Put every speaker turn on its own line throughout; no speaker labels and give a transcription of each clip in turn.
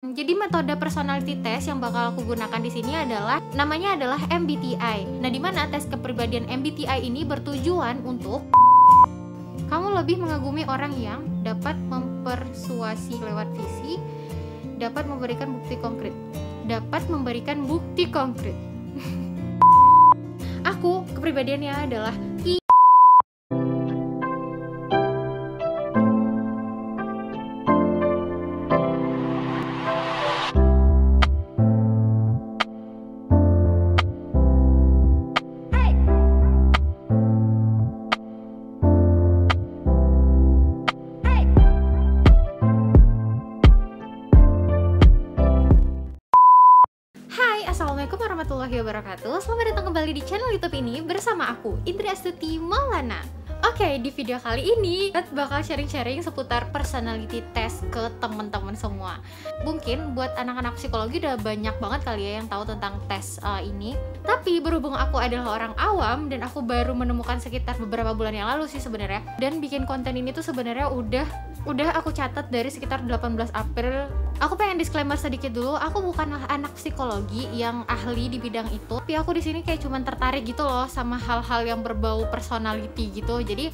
Jadi metode personality test yang bakal aku gunakan di sini namanya adalah MBTI. Nah, di mana tes kepribadian MBTI ini bertujuan untuk kamu lebih mengagumi orang yang dapat mempersuasi lewat visi, dapat memberikan bukti konkret. Aku kepribadiannya adalah Assalamualaikum warahmatullahi wabarakatuh. Selamat datang kembali di channel YouTube ini bersama aku, Indri Astuti Maulana. Oke, di video kali ini kita bakal sharing-sharing seputar personality test ke teman-teman semua. Mungkin buat anak-anak psikologi udah banyak banget kali ya yang tahu tentang tes ini. Tapi berhubung aku adalah orang awam dan aku baru menemukan sekitar beberapa bulan yang lalu sih sebenarnya. Dan bikin konten ini tuh sebenarnya udah aku catat dari sekitar 18 April. Aku pengen disclaimer sedikit dulu, aku bukanlah anak psikologi yang ahli di bidang itu, tapi aku di sini kayak cuman tertarik gitu loh sama hal-hal yang berbau personality gitu. Jadi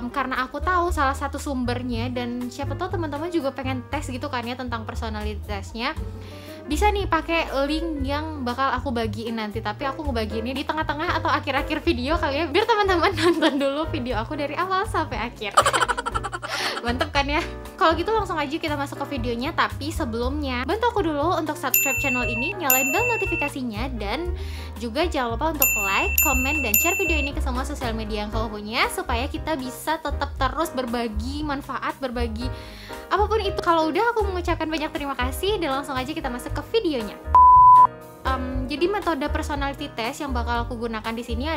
karena aku tahu salah satu sumbernya dan siapa tahu teman-teman juga pengen tes gitu kan ya tentang personality testnya, bisa nih pakai link yang bakal aku bagiin nanti. Tapi aku ngebagiinnya di tengah-tengah atau akhir-akhir video kali ya, biar teman-teman nonton dulu video aku dari awal sampai akhir. Mantep kan ya? Kalau gitu langsung aja kita masuk ke videonya. Tapi sebelumnya, bantu aku dulu untuk subscribe channel ini, nyalain bell notifikasinya, dan juga jangan lupa untuk like, comment, dan share video ini ke semua sosial media yang kamu punya, supaya kita bisa tetap terus berbagi manfaat, berbagi apapun itu. Kalau udah, aku mengucapkan banyak terima kasih, dan langsung aja kita masuk ke videonya. Jadi metode personality test yang bakal aku gunakan di sini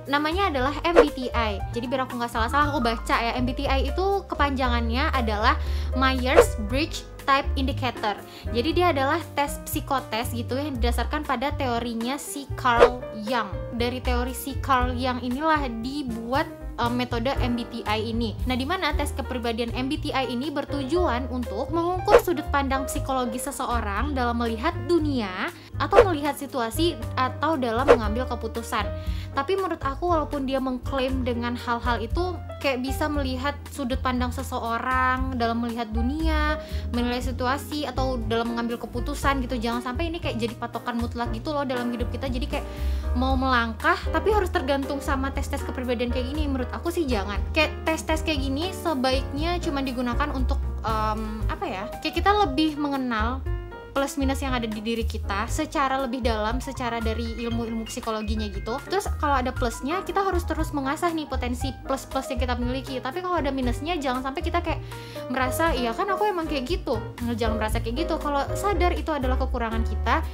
namanya adalah MBTI. Jadi biar aku nggak salah aku baca ya, MBTI itu kepanjangannya adalah Myers-Briggs Type Indicator. Jadi dia adalah tes psikotes gitu yang didasarkan pada teorinya si Carl Jung. Dari teori si Carl Jung inilah dibuat metode MBTI ini. Nah, di mana tes kepribadian MBTI ini bertujuan untuk mengukur sudut pandang psikologi seseorang dalam melihat dunia atau melihat situasi atau dalam mengambil keputusan. Tapi menurut aku walaupun dia mengklaim dengan hal-hal itu kayak bisa melihat sudut pandang seseorang dalam melihat dunia, menilai situasi atau dalam mengambil keputusan gitu, jangan sampai ini kayak jadi patokan mutlak gitu loh dalam hidup kita. Jadi kayak mau melangkah tapi harus tergantung sama tes-tes kepribadian kayak gini. Menurut aku sih jangan. Kayak tes-tes kayak gini sebaiknya cuma digunakan untuk kayak kita lebih mengenal plus minus yang ada di diri kita secara lebih dalam, secara dari ilmu-ilmu psikologinya gitu. Terus kalau ada plusnya, kita harus terus mengasah nih potensi plus-plus yang kita miliki. Tapi kalau ada minusnya, jangan sampai kita kayak merasa, iya kan aku emang kayak gitu. Jangan merasa kayak gitu. Kalau sadar itu adalah kekurangan kita,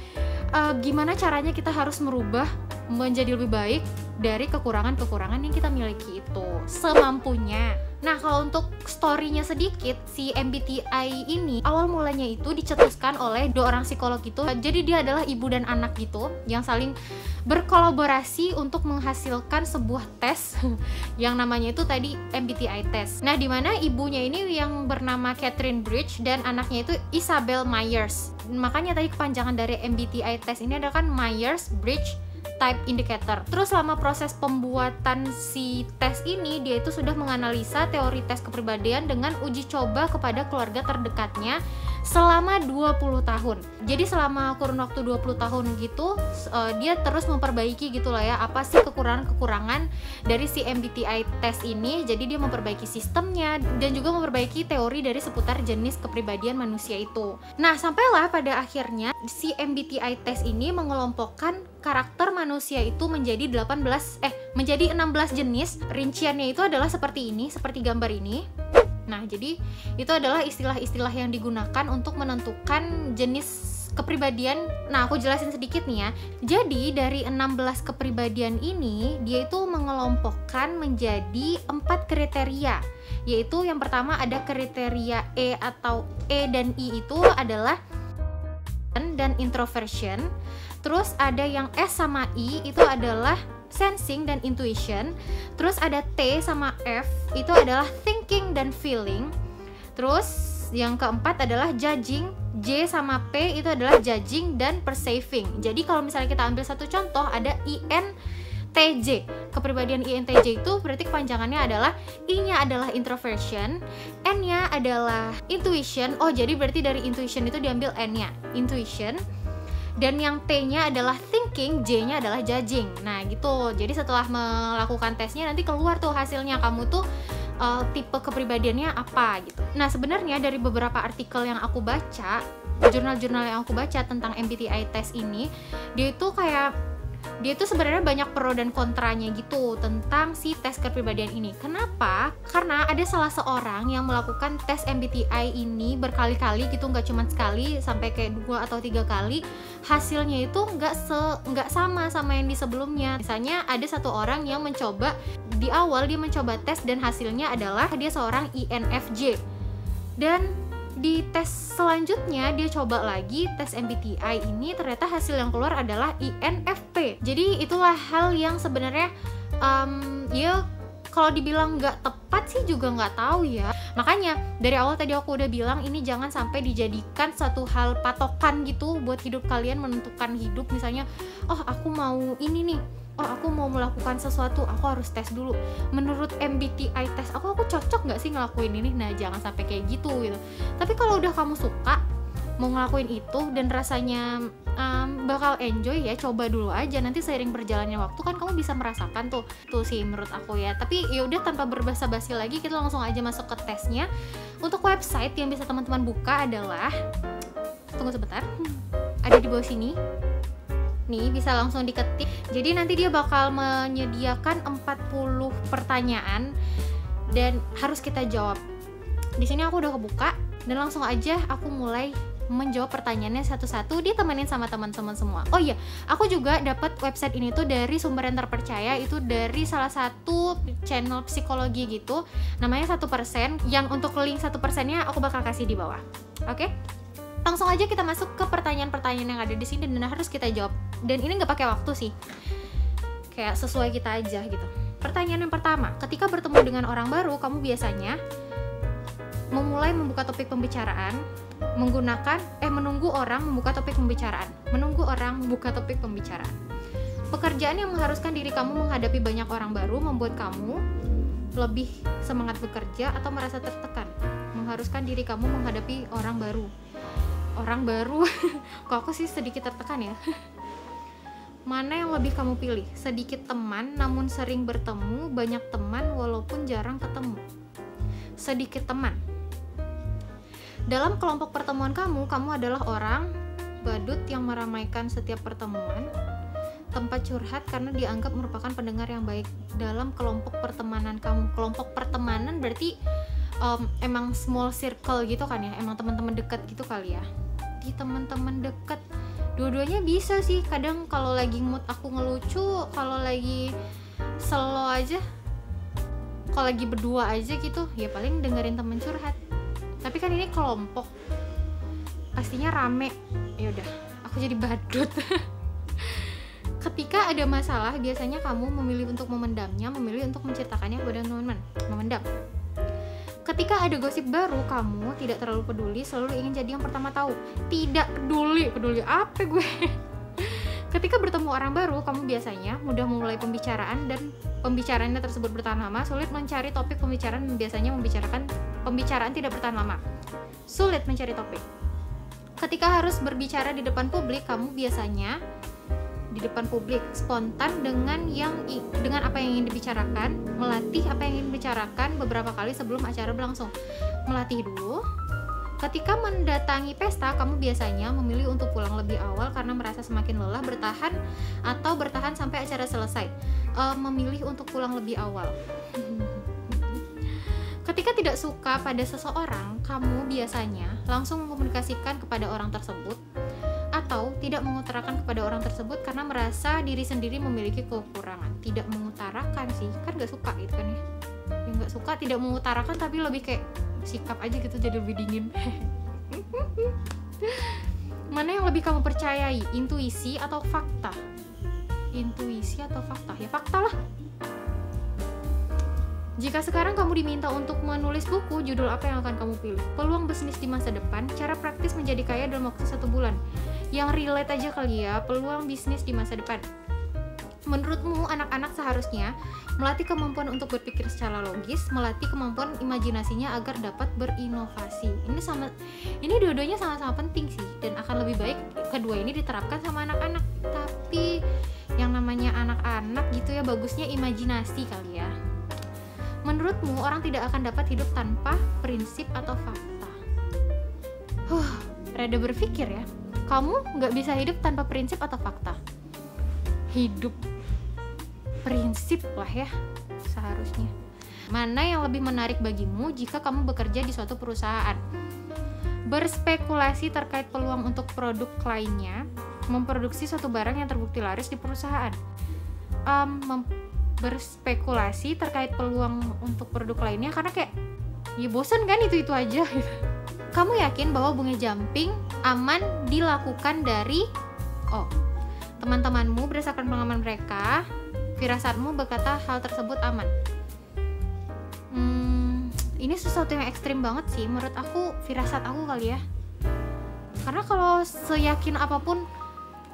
gimana caranya kita harus merubah menjadi lebih baik dari kekurangan-kekurangan yang kita miliki itu semampunya. Nah, kalau untuk story-nya sedikit, si MBTI ini awal mulanya itu dicetuskan oleh dua orang psikolog itu. Jadi dia adalah ibu dan anak gitu yang saling berkolaborasi untuk menghasilkan sebuah tes yang namanya itu tadi MBTI test. Nah, dimana ibunya ini yang bernama Catherine Bridge dan anaknya itu Isabel Myers. Makanya tadi kepanjangan dari MBTI test ini adalah kan Myers-Briggs Type Indicator. Terus selama proses pembuatan si tes ini, dia itu sudah menganalisa teori tes kepribadian dengan uji coba kepada keluarga terdekatnya selama 20 tahun. Jadi selama kurun waktu 20 tahun gitu, dia terus memperbaiki gitu lah ya, apa sih kekurangan-kekurangan dari si MBTI test ini. Jadi dia memperbaiki sistemnya dan juga memperbaiki teori dari seputar jenis kepribadian manusia itu. Nah, sampailah pada akhirnya si MBTI test ini mengelompokkan karakter manusia itu menjadi 16 jenis. Rinciannya itu adalah seperti ini, seperti gambar ini. Nah, jadi itu adalah istilah-istilah yang digunakan untuk menentukan jenis kepribadian. Nah, aku jelasin sedikit nih ya. Jadi dari 16 kepribadian ini, dia itu mengelompokkan menjadi 4 kriteria. Yaitu yang pertama ada kriteria E atau E dan I itu adalah dan introversion. Terus ada yang S sama I itu adalah sensing dan intuition. Terus ada T sama F itu adalah thinking dan feeling. Terus Yang keempat adalah judging. J sama P itu adalah judging dan perceiving. Jadi kalau misalnya kita ambil satu contoh, ada INTJ. Kepribadian INTJ itu berarti kepanjangannya adalah I-nya adalah introversion, N-nya adalah intuition. Oh, jadi berarti dari intuition itu diambil N-nya, intuition. Dan yang T-nya adalah thinking, J-nya adalah judging. Nah gitu, jadi setelah melakukan tesnya nanti keluar tuh hasilnya, kamu tuh tipe kepribadiannya apa gitu. Nah sebenarnya dari beberapa artikel yang aku baca, jurnal-jurnal yang aku baca tentang MBTI test ini, dia itu sebenarnya banyak pro dan kontranya gitu tentang si tes kepribadian ini. Kenapa? Karena ada salah seorang yang melakukan tes MBTI ini berkali-kali gitu, nggak cuma sekali, sampai kayak 2 atau 3 kali. Hasilnya itu nggak sama yang di sebelumnya. Misalnya ada satu orang yang mencoba, di awal dia mencoba tes dan hasilnya adalah dia seorang INFJ. Dan di tes selanjutnya dia coba lagi tes MBTI ini, ternyata hasil yang keluar adalah INFP. Jadi itulah hal yang sebenarnya ya kalau dibilang nggak tepat sih juga nggak tahu ya. Makanya dari awal tadi aku udah bilang ini jangan sampai dijadikan satu hal patokan gitu buat hidup kalian, menentukan hidup. Misalnya, oh aku mau ini nih, oh aku mau melakukan sesuatu, aku harus tes dulu. Menurut MBTI tes aku cocok nggak sih ngelakuin ini? Nah jangan sampai kayak gitu. Tapi kalau udah kamu suka mau ngelakuin itu dan rasanya bakal enjoy, ya coba dulu aja. Nanti seiring berjalannya waktu kan kamu bisa merasakan tuh sih menurut aku ya. Tapi ya udah, tanpa berbasa-basi lagi, kita langsung aja masuk ke tesnya. Untuk website yang bisa teman-teman buka adalah, tunggu sebentar, ada di bawah sini nih, bisa langsung diketik. Jadi nanti dia bakal menyediakan 40 pertanyaan dan harus kita jawab. Di sini aku udah kebuka dan langsung aja aku mulai menjawab pertanyaannya satu-satu, ditemenin sama teman-teman semua. Oh iya, aku juga dapat website ini tuh dari sumber yang terpercaya, itu dari salah satu channel psikologi gitu, namanya 1%, yang untuk link 1%-nya aku bakal kasih di bawah. Oke? Langsung aja kita masuk ke pertanyaan-pertanyaan yang ada di sini dan harus kita jawab. Dan ini nggak pakai waktu sih, kayak sesuai kita aja gitu. Pertanyaan yang pertama, ketika bertemu dengan orang baru, kamu biasanya memulai membuka topik pembicaraan, menunggu orang membuka topik pembicaraan. Menunggu orang membuka topik pembicaraan. Pekerjaan yang mengharuskan diri kamu menghadapi banyak orang baru membuat kamu lebih semangat bekerja atau merasa tertekan. Mengharuskan diri kamu menghadapi orang baru. Kok aku sih sedikit tertekan ya. Mana yang lebih kamu pilih? Sedikit teman namun sering bertemu, banyak teman walaupun jarang ketemu. Sedikit teman. Dalam kelompok pertemuan kamu adalah orang badut yang meramaikan setiap pertemuan, tempat curhat karena dianggap merupakan pendengar yang baik. Dalam kelompok pertemanan kamu, kelompok pertemanan berarti emang small circle gitu kan ya, emang teman-teman dekat gitu kali ya. Di teman-teman dekat, dua-duanya bisa sih. Kadang kalau lagi mood aku ngelucu, kalau lagi slow aja, kalau lagi berdua aja gitu, ya paling dengerin temen curhat. Tapi kan ini kelompok, pastinya rame. Ya udah, aku jadi badut. Ketika ada masalah, biasanya kamu memilih untuk memendamnya, memilih untuk menceritakannya kepada teman-teman. Memendam. Ketika ada gosip baru, kamu tidak terlalu peduli, selalu ingin jadi yang pertama tahu. Tidak peduli apa gue. Ketika bertemu orang baru, kamu biasanya mudah memulai pembicaraan dan pembicaraannya tersebut bertahan lama, sulit mencari topik pembicaraan dan biasanya pembicaraan tidak bertahan lama. Sulit mencari topik. Ketika harus berbicara di depan publik, kamu biasanya di depan publik spontan dengan apa yang ingin dibicarakan, melatih apa yang ingin dibicarakan beberapa kali sebelum acara berlangsung. Melatih dulu. Ketika mendatangi pesta, kamu biasanya memilih untuk pulang lebih awal karena merasa semakin lelah bertahan sampai acara selesai. Memilih untuk pulang lebih awal. Ketika tidak suka pada seseorang, kamu biasanya langsung mengkomunikasikan kepada orang tersebut atau tidak mengutarakan kepada orang tersebut karena merasa diri sendiri memiliki kekurangan. Tidak mengutarakan sih, kan gak suka gitu kan ya. Gak suka, tidak mengutarakan, tapi lebih kayak sikap aja gitu, jadi lebih dingin. Mana yang lebih kamu percayai, intuisi atau fakta? Intuisi atau fakta? Ya fakta lah. Jika sekarang kamu diminta untuk menulis buku, judul apa yang akan kamu pilih? Peluang bisnis di masa depan, cara praktis menjadi kaya dalam waktu 1 bulan. Yang relate aja kali ya, peluang bisnis di masa depan. Menurutmu anak-anak seharusnya melatih kemampuan untuk berpikir secara logis, melatih kemampuan imajinasinya agar dapat berinovasi. Ini dua-duanya sama-sama penting sih, dan akan lebih baik kedua ini diterapkan sama anak-anak. Tapi yang namanya anak-anak gitu ya, bagusnya imajinasi kali ya. Menurutmu orang tidak akan dapat hidup tanpa prinsip atau fakta? Rada berpikir ya. Kamu nggak bisa hidup tanpa prinsip atau fakta. Hidup prinsip lah ya seharusnya. Mana yang lebih menarik bagimu jika kamu bekerja di suatu perusahaan? Berspekulasi terkait peluang untuk produk lainnya, memproduksi suatu barang yang terbukti laris di perusahaan. Berspekulasi terkait peluang untuk produk lainnya, karena kayak ya bosan kan itu aja gitu. Kamu yakin bahwa bunga jumping aman dilakukan dari teman-temanmu berdasarkan pengalaman mereka? Firasatmu berkata hal tersebut aman. Ini sesuatu yang ekstrim banget sih menurut aku, firasat aku kali ya. Karena kalau seyakin apapun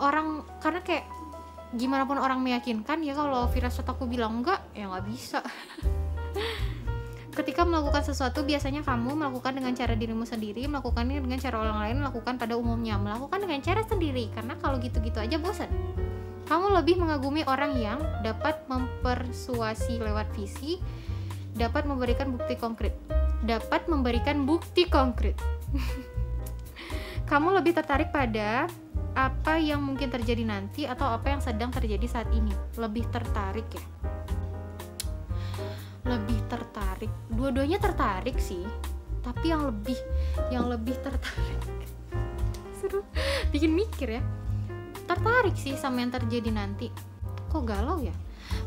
orang, karena kayak gimana pun orang meyakinkan ya, kalau firasat aku bilang enggak ya nggak bisa. Ketika melakukan sesuatu, biasanya kamu melakukan dengan cara dirimu sendiri, melakukannya dengan cara orang lain melakukan pada umumnya, melakukan dengan cara sendiri, karena kalau gitu-gitu aja bosan. Kamu lebih mengagumi orang yang dapat mempersuasi lewat visi, dapat memberikan bukti konkret. Kamu lebih tertarik pada apa yang mungkin terjadi nanti atau apa yang sedang terjadi saat ini? Lebih tertarik ya. Lebih tertarik. Dua-duanya tertarik sih, tapi yang lebih tertarik. Seru, bikin mikir ya. Tertarik sih sama yang terjadi nanti. Kok galau ya?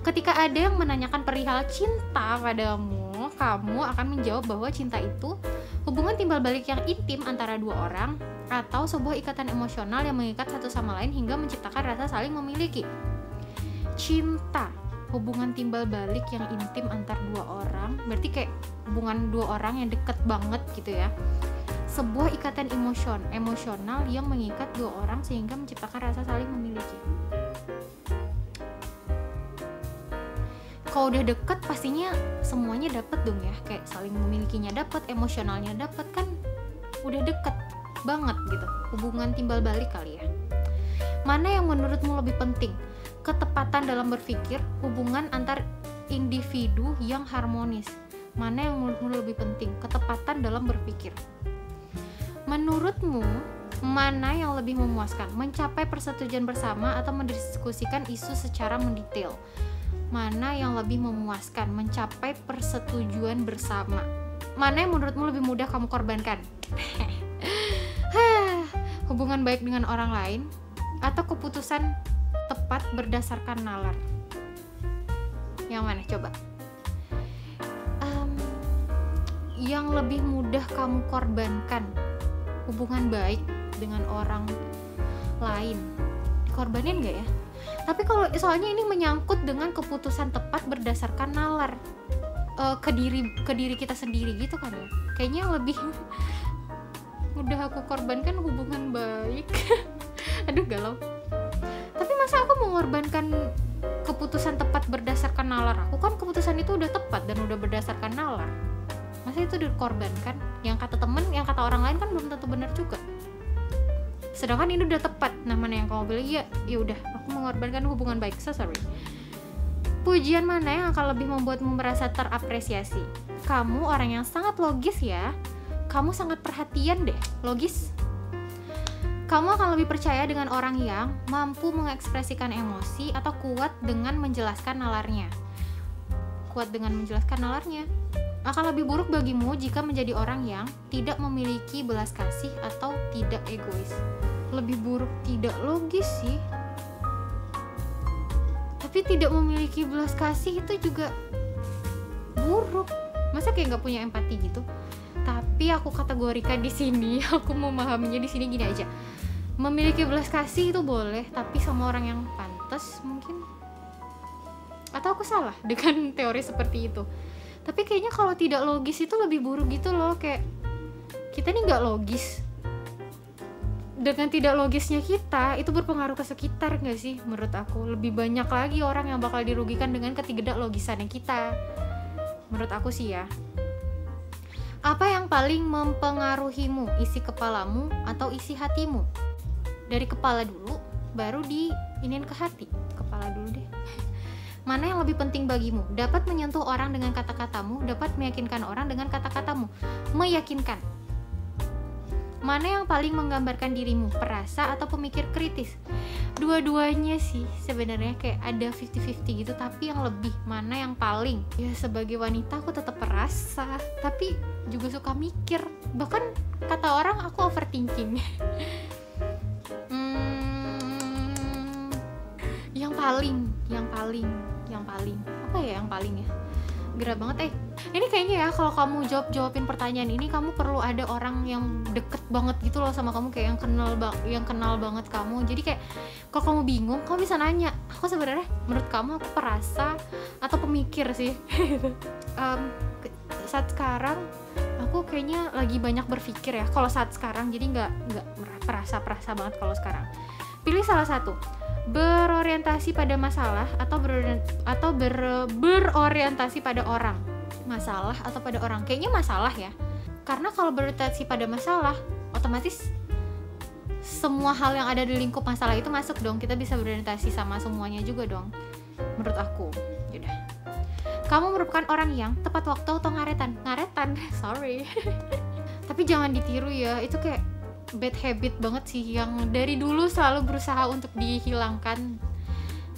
Ketika ada yang menanyakan perihal cinta padamu, kamu akan menjawab bahwa cinta itu hubungan timbal balik yang intim antara dua orang, atau sebuah ikatan emosional yang mengikat satu sama lain hingga menciptakan rasa saling memiliki. Cinta, hubungan timbal balik yang intim antar dua orang, berarti kayak hubungan dua orang yang deket banget gitu ya. Sebuah ikatan emosional yang mengikat dua orang sehingga menciptakan rasa saling memiliki. Kalau udah deket pastinya semuanya dapet dong ya, kayak saling memilikinya dapet, emosionalnya dapet, kan udah deket banget gitu. Hubungan timbal balik kali ya. Mana yang menurutmu lebih penting? Ketepatan dalam berpikir, hubungan antar individu yang harmonis. Mana yang menurutmu lebih penting? Ketepatan dalam berpikir. Menurutmu mana yang lebih memuaskan? Mencapai persetujuan bersama atau mendiskusikan isu secara mendetail? Mana yang lebih memuaskan? Mencapai persetujuan bersama. Mana yang menurutmu lebih mudah kamu korbankan? Hubungan baik dengan orang lain atau keputusan tepat berdasarkan nalar? Yang mana coba? Yang lebih mudah kamu korbankan? Hubungan baik dengan orang lain, dikorbanin gak ya? Tapi kalau soalnya ini menyangkut dengan keputusan tepat berdasarkan nalar, ke diri kita sendiri gitu kan ya, kayaknya lebih udah aku korbankan hubungan baik. Aduh galau. Tapi masa aku mengorbankan keputusan tepat berdasarkan nalar? Aku kan keputusan itu udah tepat dan udah berdasarkan nalar, masa itu dikorbankan? Yang kata temen, yang kata orang lain kan belum tentu benar juga. Sedangkan ini udah tepat. Nah, mana yang kamu pilih? Ya udah, aku mengorbankan hubungan baik. So sorry. Pujian mana yang akan lebih membuatmu merasa terapresiasi? Kamu orang yang sangat logis ya. Kamu sangat perhatian deh, logis. Kamu akan lebih percaya dengan orang yang mampu mengekspresikan emosi atau kuat dengan menjelaskan nalarnya. Akan lebih buruk bagimu jika menjadi orang yang tidak memiliki belas kasih atau tidak egois. Lebih buruk tidak logis sih. Tapi tidak memiliki belas kasih itu juga buruk. Masa kayak nggak punya empati gitu? Tapi aku kategorikan di sini, aku memahaminya di sini gini aja. Memiliki belas kasih itu boleh, tapi sama orang yang pantas mungkin. Atau aku salah dengan teori seperti itu? Tapi kayaknya kalau tidak logis itu lebih buruk gitu loh, kayak kita nih nggak logis. Dengan tidak logisnya kita itu berpengaruh ke sekitar nggak sih? Menurut aku lebih banyak lagi orang yang bakal dirugikan dengan ketidaklogisannya kita. Menurut aku sih ya. Apa yang paling mempengaruhimu, isi kepalamu atau isi hatimu? Dari kepala dulu, baru diinin ke hati. Kepala dulu deh. Mana yang lebih penting bagimu? Dapat menyentuh orang dengan kata-katamu, dapat meyakinkan orang dengan kata-katamu. Meyakinkan. Mana yang paling menggambarkan dirimu, perasa atau pemikir kritis? Dua-duanya sih sebenarnya kayak ada 50-50 gitu, tapi yang lebih mana yang paling? Ya sebagai wanita aku tetap perasa, tapi juga suka mikir. Bahkan kata orang aku overthinking. Yang paling apa ya yang paling ya? Gerah banget ini kayaknya ya, kalau kamu jawabin pertanyaan ini kamu perlu ada orang yang deket banget gitu loh sama kamu, kayak yang kenal banget kamu. Jadi kayak kalau kamu bingung, kamu bisa nanya, aku sebenarnya menurut kamu aku perasa atau pemikir sih? Saat sekarang aku kayaknya lagi banyak berpikir ya kalau saat sekarang, jadi nggak perasa banget kalau sekarang. Pilih salah satu. Berorientasi pada masalah atau berorientasi pada orang. Masalah atau pada orang? Kayaknya masalah ya. Karena kalau berorientasi pada masalah, otomatis semua hal yang ada di lingkup masalah itu masuk dong. Kita bisa berorientasi sama semuanya juga dong. Menurut aku. Yaudah. Kamu merupakan orang yang tepat waktu atau ngaretan? Sorry. Tapi jangan ditiru ya. Itu kayak bad habit banget sih yang dari dulu selalu berusaha untuk dihilangkan.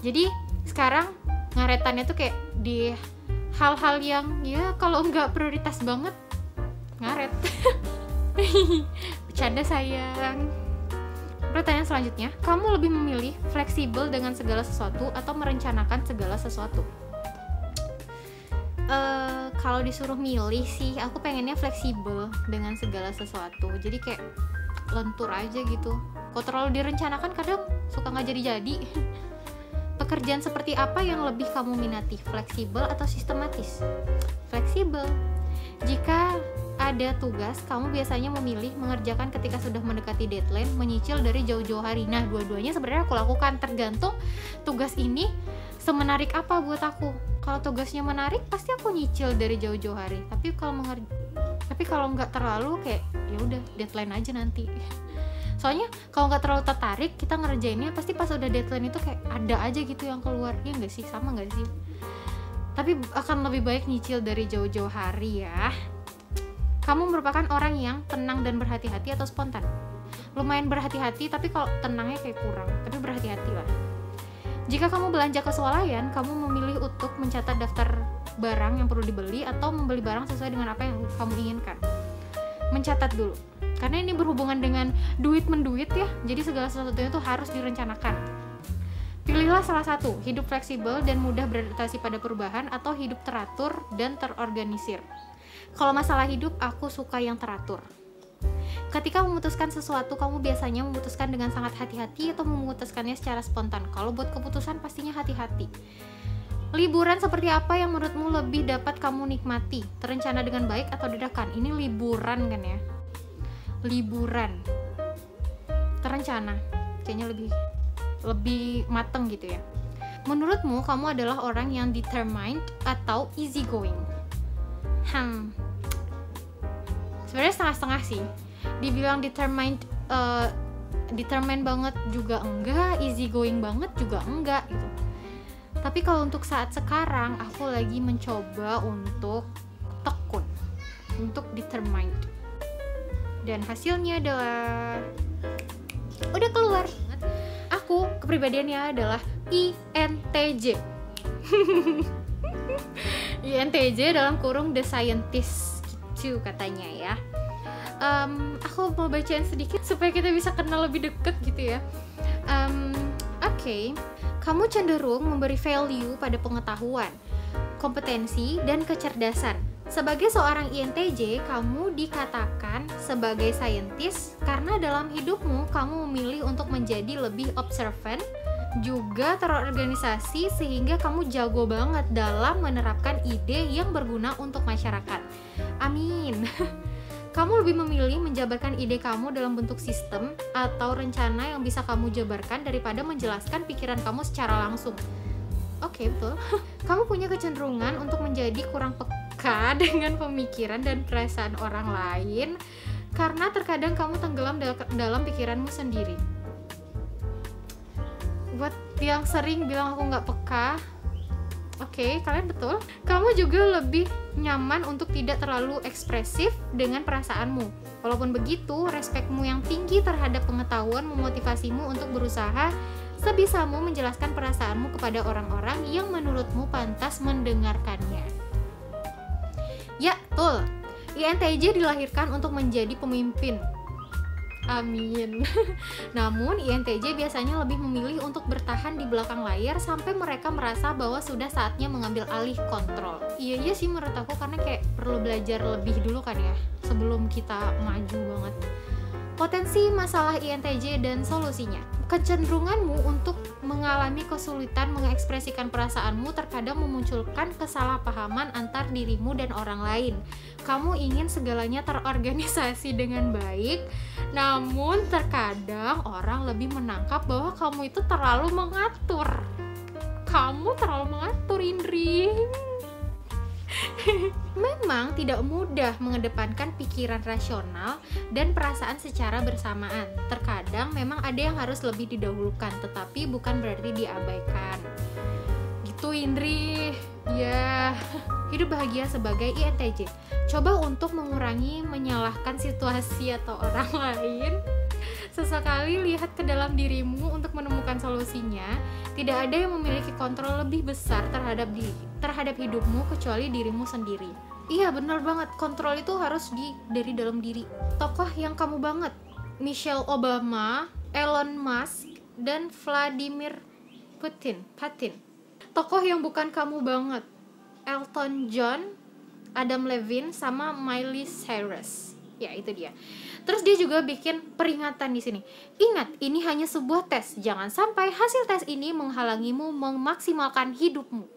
Jadi sekarang ngaretannya tuh kayak di hal-hal yang ya kalau nggak prioritas banget ngaret. Bercanda sayang. Pertanyaan selanjutnya, kamu lebih memilih fleksibel dengan segala sesuatu atau merencanakan segala sesuatu? Kalau disuruh milih sih aku pengennya fleksibel dengan segala sesuatu. Jadi kayak lentur aja gitu. Kalau terlalu direncanakan kadang suka nggak jadi-jadi. Pekerjaan seperti apa yang lebih kamu minati? Fleksibel atau sistematis? Fleksibel. Jika ada tugas, kamu biasanya memilih mengerjakan ketika sudah mendekati deadline, menyicil dari jauh-jauh hari. Nah, dua-duanya sebenarnya aku lakukan, tergantung tugas ini semenarik apa buat aku. Kalau tugasnya menarik, pasti aku nyicil dari jauh-jauh hari. Tapi kalau nggak terlalu kayak ya udah deadline aja nanti. Soalnya kalau nggak terlalu tertarik kita ngerjainnya, pasti pas udah deadline itu kayak ada aja gitu yang keluar. Ya nggak sih, sama nggak sih? Tapi akan lebih baik nyicil dari jauh-jauh hari ya. Kamu merupakan orang yang tenang dan berhati-hati atau spontan? Lumayan berhati-hati, tapi kalau tenangnya kayak kurang. Tapi berhati-hati lah. Jika kamu belanja ke swalayan, kamu memilih untuk mencatat daftar barang yang perlu dibeli atau membeli barang sesuai dengan apa yang kamu inginkan. Mencatat dulu, karena ini berhubungan dengan duit menduit ya, jadi segala sesuatunya itu harus direncanakan. Pilihlah salah satu, hidup fleksibel dan mudah beradaptasi pada perubahan atau hidup teratur dan terorganisir. Kalau masalah hidup, aku suka yang teratur. Ketika memutuskan sesuatu, kamu biasanya memutuskan dengan sangat hati-hati atau memutuskannya secara spontan. Kalau buat keputusan pastinya hati-hati. Liburan seperti apa yang menurutmu lebih dapat kamu nikmati? Terencana dengan baik atau dadakan? Ini liburan kan ya? Liburan. Terencana. Kayaknya lebih mateng gitu ya. Menurutmu kamu adalah orang yang determined atau easy going? Sebenarnya setengah-setengah sih. Dibilang determined banget juga enggak, easy going banget juga enggak gitu. Tapi kalau untuk saat sekarang aku lagi mencoba untuk tekun, untuk determined. Dan hasilnya adalah udah keluar. Aku kepribadiannya adalah INTJ. INTJ dalam kurung The Scientist gitu katanya ya. Aku mau bacain sedikit supaya kita bisa kenal lebih deket gitu ya. Oke. Kamu cenderung memberi value pada pengetahuan, kompetensi, dan kecerdasan. Sebagai seorang INTJ, kamu dikatakan sebagai scientist karena dalam hidupmu kamu memilih untuk menjadi lebih observant juga terorganisasi sehingga kamu jago banget dalam menerapkan ide yang berguna untuk masyarakat. Amin. Kamu lebih memilih menjabarkan ide kamu dalam bentuk sistem atau rencana yang bisa kamu jabarkan daripada menjelaskan pikiran kamu secara langsung. Oke, betul. Kamu punya kecenderungan untuk menjadi kurang peka dengan pemikiran dan perasaan orang lain karena terkadang kamu tenggelam dalam pikiranmu sendiri. Buat yang sering bilang aku nggak peka, oke, kalian betul. Kamu juga lebih nyaman untuk tidak terlalu ekspresif dengan perasaanmu. Walaupun begitu, respekmu yang tinggi terhadap pengetahuan memotivasimu untuk berusaha sebisamu menjelaskan perasaanmu kepada orang-orang yang menurutmu pantas mendengarkannya. Ya, betul. INTJ dilahirkan untuk menjadi pemimpin. Amin. Namun INTJ biasanya lebih memilih untuk bertahan di belakang layar sampai mereka merasa bahwa sudah saatnya mengambil alih kontrol. Iya sih menurut aku, karena kayak perlu belajar lebih dulu kan ya sebelum kita maju banget. Potensi masalah INTJ dan solusinya. Kecenderunganmu untuk mengalami kesulitan mengekspresikan perasaanmu terkadang memunculkan kesalahpahaman antar dirimu dan orang lain. Kamu ingin segalanya terorganisasi dengan baik, namun terkadang orang lebih menangkap bahwa kamu itu terlalu mengatur. Kamu terlalu mengatur, Indri. Memang tidak mudah mengedepankan pikiran rasional dan perasaan secara bersamaan. Terkadang memang ada yang harus lebih didahulukan, tetapi bukan berarti diabaikan. Gitu, Indri. Ya, hidup bahagia sebagai INTJ. Coba untuk mengurangi menyalahkan situasi atau orang lain. Sesekali lihat ke dalam dirimu untuk menemukan solusinya. Tidak ada yang memiliki kontrol lebih besar terhadap hidupmu kecuali dirimu sendiri. Iya, benar banget. Kontrol itu harus dari dalam diri. Tokoh yang kamu banget: Michelle Obama, Elon Musk, dan Vladimir Putin. Tokoh yang bukan kamu banget: Elton John, Adam Levine, sama Miley Cyrus. Ya, itu dia. Terus dia juga bikin peringatan di sini. Ingat, ini hanya sebuah tes. Jangan sampai hasil tes ini menghalangimu memaksimalkan hidupmu.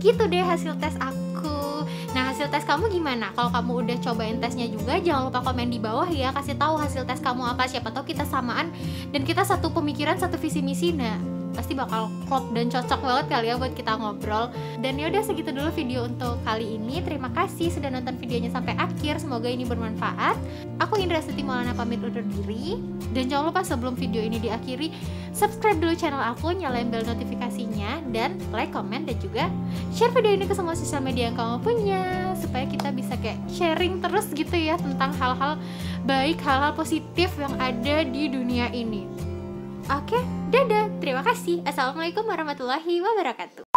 Gitu deh hasil tes aku. Nah, hasil tes kamu gimana? Kalau kamu udah cobain tesnya juga, jangan lupa komen di bawah ya. Kasih tahu hasil tes kamu apa. Siapa tahu kita samaan dan kita satu pemikiran, satu visi misi. Nah, pasti bakal klop dan cocok banget kali ya buat kita ngobrol. Dan yaudah, segitu dulu video untuk kali ini. Terima kasih sudah nonton videonya sampai akhir. Semoga ini bermanfaat. Aku Indra Astuti Maulana pamit undur diri. Dan jangan lupa sebelum video ini diakhiri, subscribe dulu channel aku, nyalain bel notifikasinya, dan like, comment, dan juga share video ini ke semua sosial media yang kamu punya, supaya kita bisa kayak sharing terus gitu ya tentang hal-hal baik, hal-hal positif yang ada di dunia ini. Oke, dadah. Terima kasih. Assalamualaikum warahmatullahi wabarakatuh.